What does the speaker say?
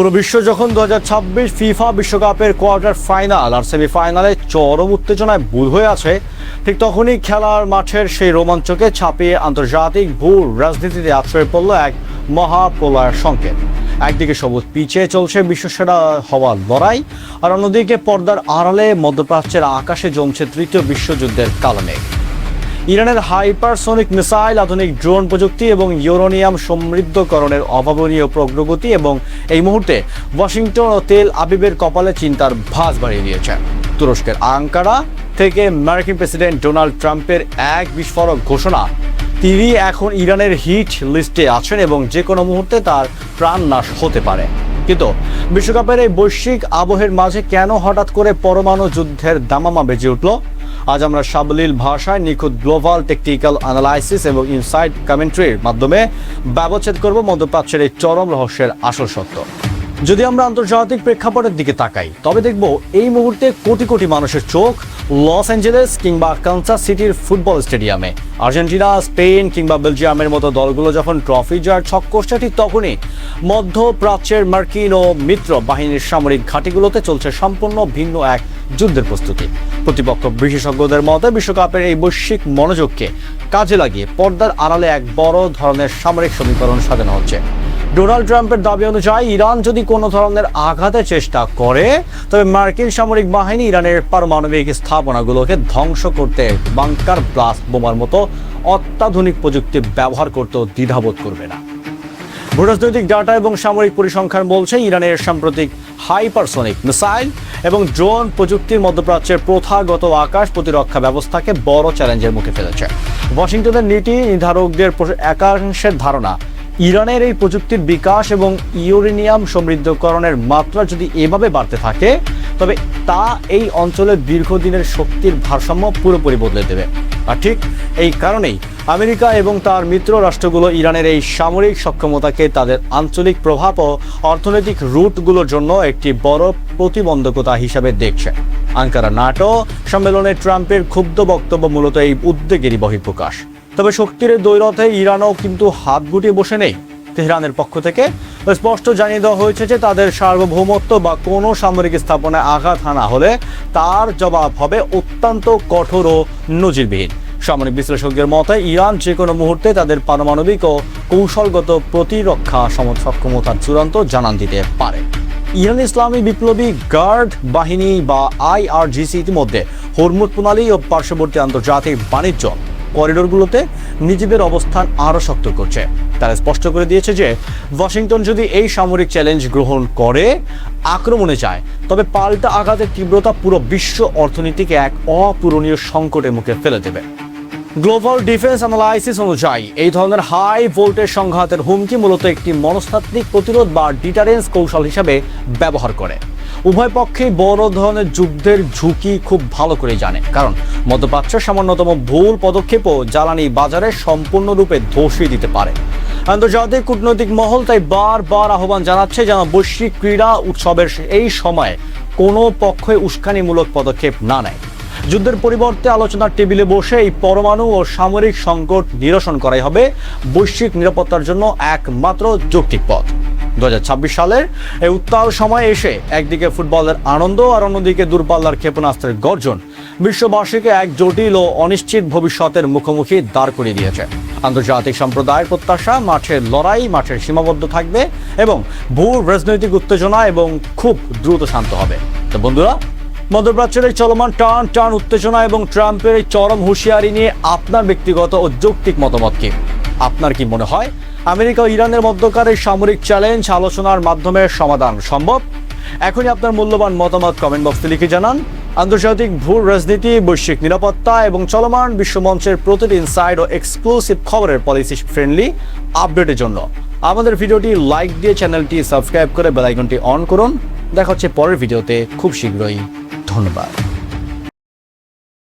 পুরো বিশ্ব যখন 2026 ফিফা বিশ্বকাপের কোয়ার্টার ফাইনাল আর সেমিফাইনালে চরম উত্তেজনায় বুঁদ হয়ে আছে, ঠিক তখনই খেলার মাঠের সেই রোমাঞ্চকে ছাপিয়ে আন্তর্জাতিক ভূ রাজনীতিতে আশ্রয় পড়ল এক মহাপ্রলয়ের সংকেত। একদিকে সবুজ পিচে চলছে বিশ্বসেরা হওয়ার লড়াই, আর অন্যদিকে পর্দার আড়ালে মধ্যপ্রাচ্যের আকাশে জমছে তৃতীয় বিশ্বযুদ্ধের কালমেঘ। ইরানের হাইপারসোনিক মিসাইল, আধুনিক ড্রোন প্রযুক্তি এবং ইউরেনিয়াম সমৃদ্ধকরণের অভাবনীয় প্রগতি এবং এই মুহূর্তে ওয়াশিংটন ও তেল আবিবের কপালে চিন্তার ভাঁজ বাড়িয়ে দিয়েছে। তুরস্কের আঙ্কারা থেকে মার্কিন প্রেসিডেন্ট ডোনাল্ড ট্রাম্পের এক বিস্ফোরক ঘোষণা, তিনি এখন ইরানের হিট লিস্টে আছেন এবং যে কোনো মুহূর্তে তার প্রাণনাশ হতে পারে। কিন্তু বিশ্বকাপের এই বৈশ্বিক আবহের মাঝে কেন হঠাৎ করে পরমাণু যুদ্ধের দামামা বেজে উঠল? আজ আমরা সাবলীল ভাষায় নিখুঁত গ্লোবাল টেকনিক্যাল অ্যানালাইসিস এবং ইনসাইড কমেন্ট্রির মাধ্যমে ব্যবচ্ছেদ করব মধ্যপ্রাচ্যের এই চরম রহস্যের আসল সত্য। যদি আমরা আন্তর্জাতিক প্রেক্ষাপটের দিকে তাকাই, তবে দেখব এই মুহূর্তে কোটি কোটি মানুষের চোখ লস অ্যাঞ্জেলেস কিংবা কানসাস সিটির ফুটবল স্টেডিয়ামে। আর্জেন্টিনা, স্পেন কিংবা বেলজিয়ামের মতো দলগুলো যখন ট্রফি জয়ের ছক কষছে, ঠিক তখনই মধ্যপ্রাচ্যের মার্কিন ও মিত্র বাহিনীর সামরিক ঘাঁটিগুলোতে চলছে সম্পূর্ণ ভিন্ন এক যুদ্ধের প্রস্তুতি। প্রতিপক্ষ বিশেষজ্ঞদের মতে বিশ্বকাপের এই বৈশ্বিক মনোযোগকে কাজে লাগিয়ে পর্দার আড়ালে এক বড় ধরনের সামরিক সমীকরণ সাজানো হচ্ছে। ডোনাল্ড ট্রাম্পের দাবি অনুযায়ী ইরান যদি কোনো ধরনের আঘাতের চেষ্টা করে, তবে মার্কিন সামরিক বাহিনী ইরানের পারমাণবিক স্থাপনাগুলোকে ধ্বংস করতে বাংকার ব্লাস্ট বোমার মতো অত্যাধুনিক প্রযুক্তি ব্যবহার করতেও দ্বিধাবোধ করবে না। ভূরাজনৈতিক ডাটা এবং সামরিক পরিসংখ্যান বলছে ইরানের সাম্প্রতিক হাইপারসোনিক মিসাইল এবং ড্রোন প্রযুক্তির মধ্যপ্রাচ্যের প্রথাগত আকাশ প্রতিরক্ষা ব্যবস্থাকে বড় চ্যালেঞ্জের মুখে ফেলেছে। ওয়াশিংটনের নীতি নির্ধারকদের একাংশের ধারণা, ইরানের এই প্রযুক্তির বিকাশ এবং ইউরেনিয়াম সমৃদ্ধকরণের মাত্রা যদি এভাবে বাড়তে থাকে, তবে তা এই অঞ্চলের দীর্ঘদিনের শক্তির ভারসাম্য পুরোপুরি বদলে দেবে। আর ঠিক এই কারণেই আমেরিকা এবং তার মিত্র রাষ্ট্রগুলো ইরানের এই সামরিক সক্ষমতাকে তাদের আঞ্চলিক প্রভাব ও অর্থনৈতিক রুটগুলোর জন্য একটি বড় প্রতিবন্ধকতা হিসাবে দেখছে। আঙ্কারা নাটো সম্মেলনে ট্রাম্পের ক্ষুব্ধ বক্তব্য মূলত এই উদ্বেগেরই বহিঃপ্রকাশ। তবে শক্তির দ্বৈরথে ইরানও কিন্তু হাত গুটিয়ে বসে নেই। তেহরানের পক্ষ থেকে স্পষ্ট জানিয়ে দেওয়া হয়েছে যে তাদের সার্বভৌমত্ব বা কোনো সামরিক স্থাপনায় আঘাত হানা হলে তার জবাব হবে অত্যন্ত কঠোর ও নজিরবিহীন। সামরিক বিশ্লেষকদের মতে ইরান যে কোনো মুহূর্তে তাদের পারমাণবিক ও কৌশলগত প্রতিরক্ষা সক্ষমতার চূড়ান্ত জানান দিতে পারে। ইরান ইসলামী বিপ্লবী গার্ড বাহিনী বা IRGC ইতিমধ্যে হরমুজ প্রণালী ও পার্শ্ববর্তী আন্তর্জাতিক বাণিজ্য করিডোরগুলোতে নিজেদের অবস্থান আরও শক্ত করছে। তারা স্পষ্ট করে দিয়েছে যে ওয়াশিংটন যদি এই সামরিক চ্যালেঞ্জ গ্রহণ করে আক্রমণে যায়, তবে পাল্টা আঘাতের তীব্রতা পুরো বিশ্ব অর্থনীতিকে এক অপূরণীয় সংকটের মুখে ফেলে দেবে। গ্লোবাল ডিফেন্স অ্যানালাইসিস অনুযায়ী এই ধরনের হাই ভোল্টেজ সংঘাতের হুমকি মূলত একটি মনস্তাত্ত্বিক প্রতিরোধ বা ডিটারেন্স কৌশল হিসাবে ব্যবহার করে। উভয় পক্ষেই বড় ধরনের যুদ্ধের ঝুঁকি খুব ভালো করে জানে, কারণ মধ্যপ্রাচ্যের সামান্যতম ভুল পদক্ষেপও জ্বালানি বাজারে সম্পূর্ণরূপে ধসিয়ে দিতে পারে। আন্তর্জাতিক কূটনৈতিক মহল তাই বারবার আহ্বান জানাচ্ছে যেন বৈশ্বিক ক্রীড়া উৎসবের এই সময়ে কোনো পক্ষই উস্কানিমূলক পদক্ষেপ না নেয়। যুদ্ধের পরিবর্তে আলোচনার টেবিলে বসে এই পরমাণু ও সামরিক সংকট নিরসন করাই হবে বৈশ্বিক নিরাপত্তার জন্য একমাত্র যৌক্তিক পথ। 2026 সালের এই উত্তাল সময়ে এসে একদিকে ফুটবলের আনন্দ আর অন্যদিকে দূরপাল্লার ক্ষেপণাস্ত্রের গর্জন বিশ্ববাসীকে এক জটিল ও অনিশ্চিত ভবিষ্যতের মুখোমুখি দাঁড় করিয়ে দিয়েছে। আন্তর্জাতিক সম্প্রদায়ের প্রত্যাশা মাঠের লড়াই মাঠের সীমাবদ্ধ থাকবে এবং ভূ রাজনৈতিক উত্তেজনা এবং খুব দ্রুত শান্ত হবে। তো বন্ধুরা, মধ্যপ্রাচ্যের এই চলমান টান উত্তেজনা এবং ট্রাম্পের এই চরম হুঁশিয়ারি নিয়ে আপনার ব্যক্তিগত ও যৌক্তিক মতামত কি? আপনার কি মনে হয় আমেরিকা ও ইরানের মধ্যকার এই সামরিক চ্যালেঞ্জ আলোচনার মাধ্যমে সমাধান সম্ভব? এখনই আপনার মূল্যবান মতামত কমেন্ট বক্সে লিখে জানান। আন্তর্জাতিক ভূ রাজনীতি, বৈশ্বিক নিরাপত্তা এবং চলমান বিশ্বমঞ্চের প্রতিটি ইনসাইড ও এক্সক্লুসিভ খবরের পলিসি ফ্রেন্ডলি আপডেটের জন্য আমাদের ভিডিওটি লাইক দিয়ে চ্যানেলটি সাবস্ক্রাইব করে বেল আইকনটি অন করুন। দেখা হচ্ছে পরের ভিডিওতে খুব শীঘ্রই। ধন্যবাদ।